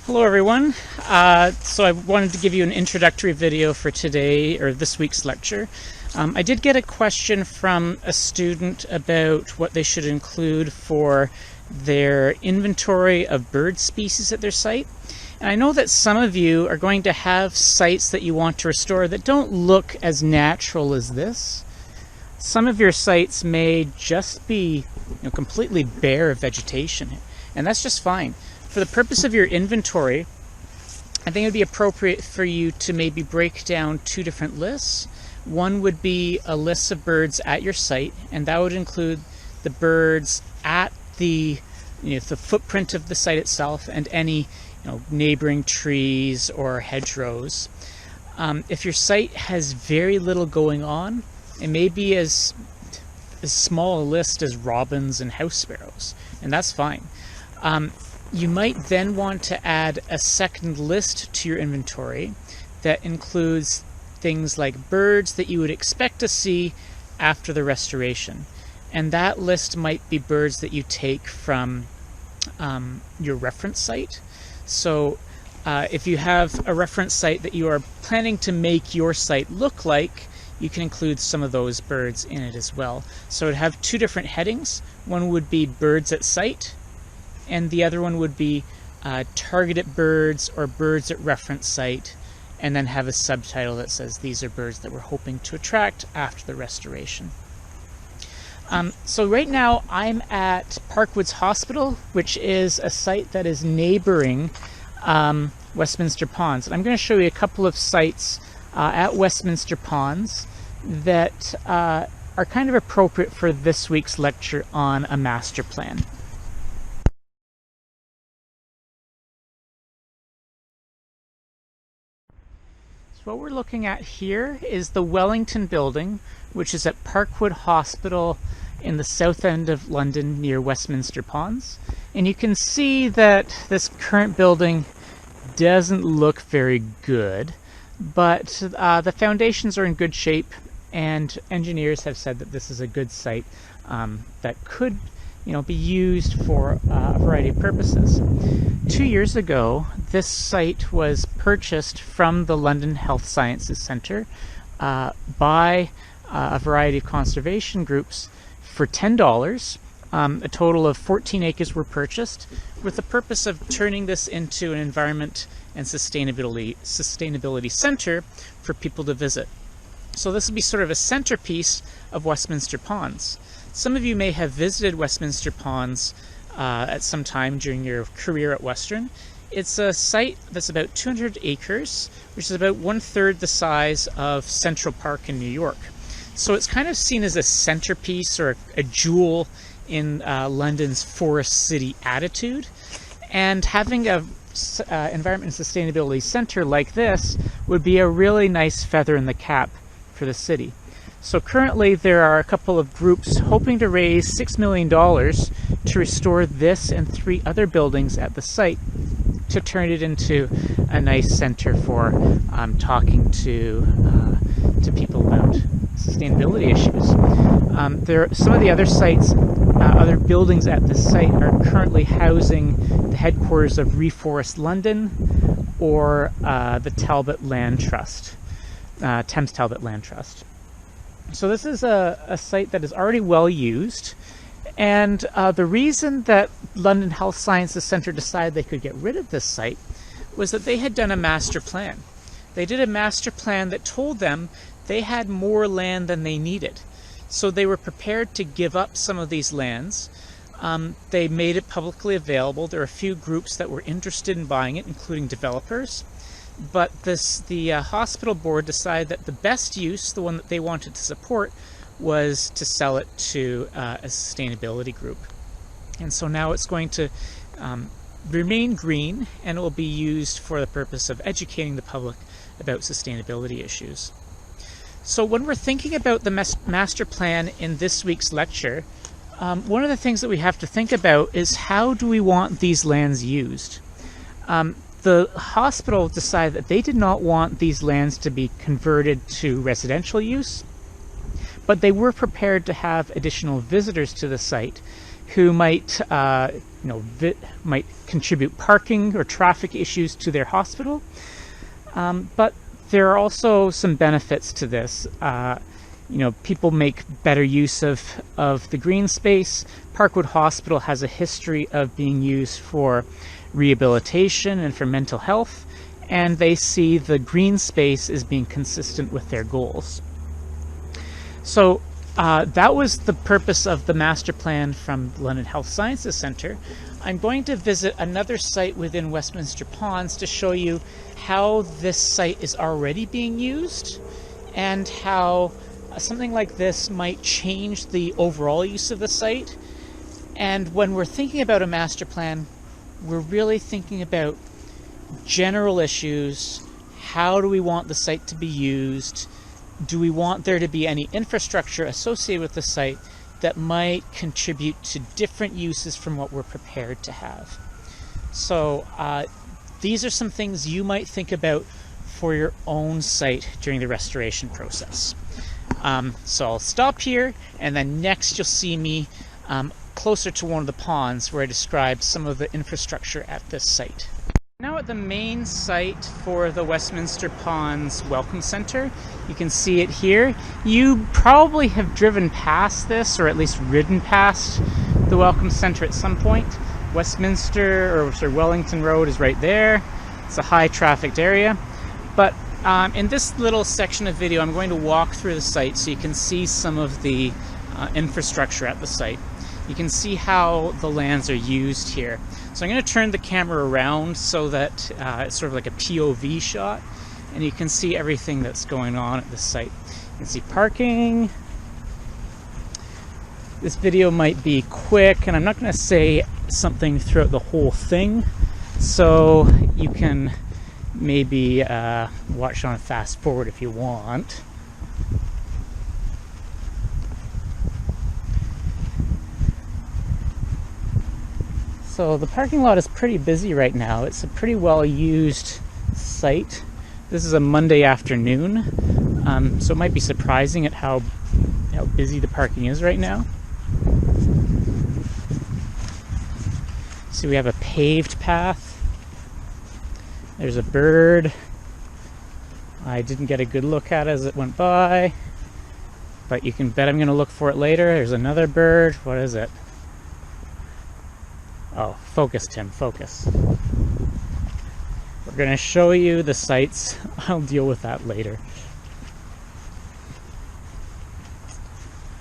Hello everyone. So I wanted to give you an introductory video for today, or this week's lecture. I did get a question from a student about what they should include for their inventory of bird species at their site. And I know that some of you are going to have sites that you want to restore that don't look as natural as this. Some of your sites may just be completely bare of vegetation, and that's just fine. For the purpose of your inventory, I think it would be appropriate for you to maybe break down two different lists. One would be a list of birds at your site, and that would include the birds at the footprint of the site itself and any neighboring trees or hedgerows. If your site has very little going on, it may be as small a list as robins and house sparrows, and that's fine. You might then want to add a second list to your inventory that includes things like birds that you would expect to see after the restoration. And that list might be birds that you take from your reference site. So if you have a reference site that you are planning to make your site look like, you can include some of those birds in it as well. So it would have two different headings. One would be birds at site, and the other one would be targeted birds or birds at reference site, and then have a subtitle that says these are birds that we're hoping to attract after the restoration. So right now I'm at Parkwoods Hospital, which is a site that is neighboring Westminster Ponds. And I'm going to show you a couple of sites at Westminster Ponds that are kind of appropriate for this week's lecture on a master plan. What we're looking at here is the Wellington building, which is at Parkwood Hospital in the south end of London near Westminster Ponds. And you can see that this current building doesn't look very good, but the foundations are in good shape, and engineers have said that this is a good site that could be used for a variety of purposes. 2 years ago, this site was purchased from the London Health Sciences Centre by a variety of conservation groups for $10. A total of 14 acres were purchased with the purpose of turning this into an environment and sustainability center for people to visit. So this will be sort of a centerpiece of Westminster Ponds. Some of you may have visited Westminster Ponds at some time during your career at Western. It's a site that's about 200 acres, which is about 1/3 the size of Central Park in New York. So it's kind of seen as a centerpiece or a jewel in London's forest city attitude. And having a environment and sustainability center like this would be a really nice feather in the cap for the city. So currently there are a couple of groups hoping to raise $6 million to restore this and 3 other buildings at the site to turn it into a nice center for talking to people about sustainability issues. Some of the other sites, other buildings at the site are currently housing the headquarters of Reforest London or the Talbot Land Trust, Thames Talbot Land Trust. So this is a site that is already well used, and the reason that London Health Sciences Centre decided they could get rid of this site was that they had done a master plan. They did a master plan that told them they had more land than they needed. So they were prepared to give up some of these lands. They made it publicly available. There are a few groups that were interested in buying it, including developers. But the hospital board decided that the best use, the one that they wanted to support, was to sell it to a sustainability group. And so now it's going to remain green, and it will be used for the purpose of educating the public about sustainability issues. So when we're thinking about the master plan in this week's lecture, one of the things that we have to think about is how do we want these lands used? The hospital decided that they did not want these lands to be converted to residential use, but they were prepared to have additional visitors to the site who might, might contribute parking or traffic issues to their hospital. But there are also some benefits to this. People make better use of the green space. Parkwood Hospital has a history of being used for rehabilitation and for mental health, and they see the green space as being consistent with their goals. So that was the purpose of the master plan from London Health Sciences Centre. I'm going to visit another site within Westminster Ponds to show you how this site is already being used and how something like this might change the overall use of the site. And when we're thinking about a master plan, we're really thinking about general issues. How do we want the site to be used? Do we want there to be any infrastructure associated with the site that might contribute to different uses from what we're prepared to have? So these are some things you might think about for your own site during the restoration process. So I'll stop here, and then next you'll see me closer to one of the ponds where I describe some of the infrastructure at this site. Now at the main site for the Westminster Ponds Welcome Centre. You can see it here. You probably have driven past this, or at least ridden past the Welcome Centre at some point. Wellington Road is right there. It's a high trafficked area. But in this little section of video, I'm going to walk through the site so you can see some of the infrastructure at the site. You can see how the lands are used here. So I'm going to turn the camera around so that it's sort of like a POV shot, and you can see everything that's going on at the site. You can see parking. This video might be quick, and I'm not going to say something throughout the whole thing, so you can maybe watch on fast forward if you want. So the parking lot is pretty busy right now. It's a pretty well used site. This is a Monday afternoon, so it might be surprising at how busy the parking is right now. See, we have a paved path. There's a bird. I didn't get a good look at it as it went by, but you can bet I'm going to look for it later. There's another bird. What is it? Oh, focus, Tim, focus. We're going to show you the sites. I'll deal with that later.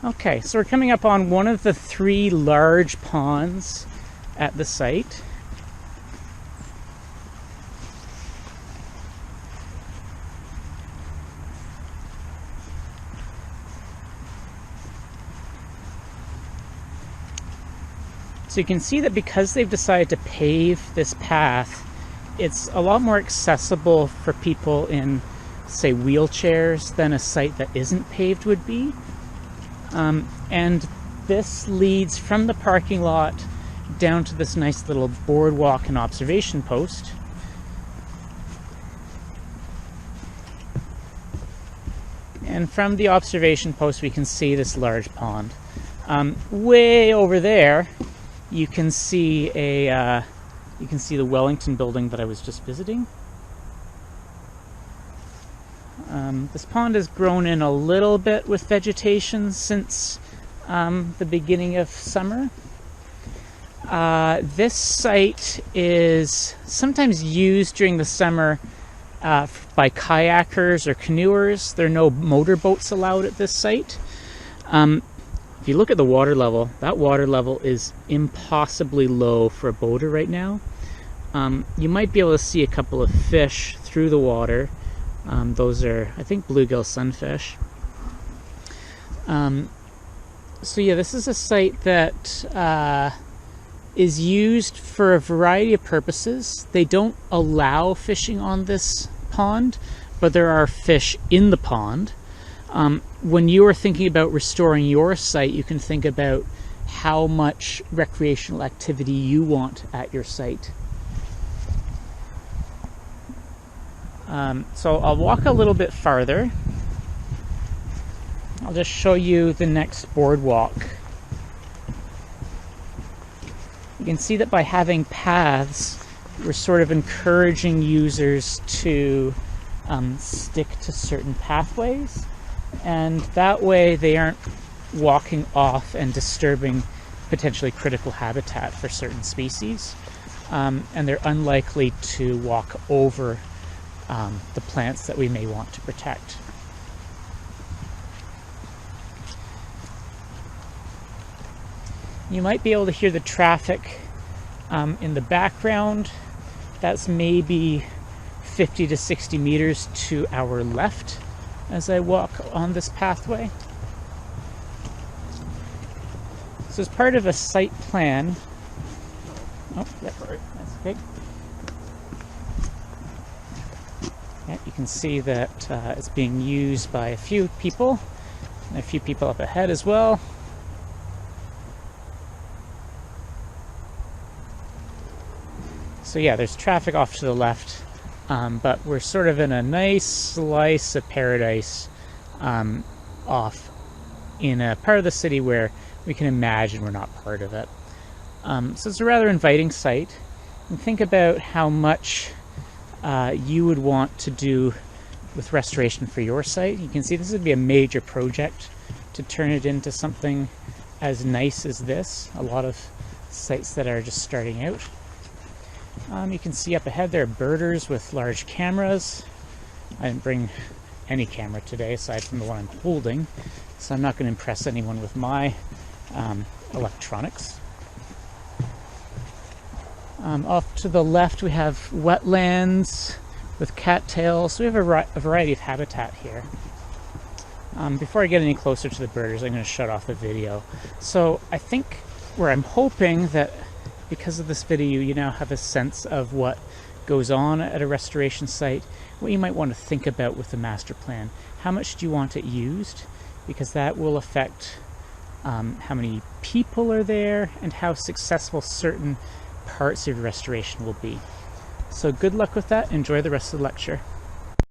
Okay, so we're coming up on one of the 3 large ponds at the site. So you can see that because they've decided to pave this path, it's a lot more accessible for people in, say, wheelchairs than a site that isn't paved would be. And this leads from the parking lot down to this nice little boardwalk and observation post. And from the observation post we can see this large pond. Way over there you can see the Wellington building that I was just visiting. This pond has grown in a little bit with vegetation since the beginning of summer. This site is sometimes used during the summer by kayakers or canoers. There are no motorboats allowed at this site. If you look at the water level, that water level is impossibly low for a boater right now. You might be able to see a couple of fish through the water. Those are, I think, bluegill sunfish. So yeah, this is a site that is used for a variety of purposes. They don't allow fishing on this pond, but there are fish in the pond. When you are thinking about restoring your site, you can think about how much recreational activity you want at your site. So I'll walk a little bit farther. I'll just show you the next boardwalk. You can see that by having paths, we're sort of encouraging users to stick to certain pathways, and that way they aren't walking off and disturbing potentially critical habitat for certain species, and they're unlikely to walk over the plants that we may want to protect. You might be able to hear the traffic in the background. That's maybe 50 to 60 meters to our left as I walk on this pathway. So as part of a site plan, that's okay. Yeah, you can see that it's being used by a few people, and a few people up ahead as well. So yeah, there's traffic off to the left, but we're sort of in a nice slice of paradise off in a part of the city where we can imagine we're not part of it. So it's a rather inviting site. And think about how much you would want to do with restoration for your site. You can see this would be a major project to turn it into something as nice as this. A lot of sites that are just starting out. You can see up ahead there are birders with large cameras. I didn't bring any camera today aside from the one I'm holding, so I'm not going to impress anyone with my electronics. Off to the left we have wetlands with cattails. So we have a variety of habitat here. Before I get any closer to the birders, I'm going to shut off the video. So I think, where I'm hoping that because of this video you now have a sense of what goes on at a restoration site, what you might want to think about with the master plan. How much do you want it used? Because that will affect how many people are there and how successful certain parts of your restoration will be. So good luck with that. Enjoy the rest of the lecture.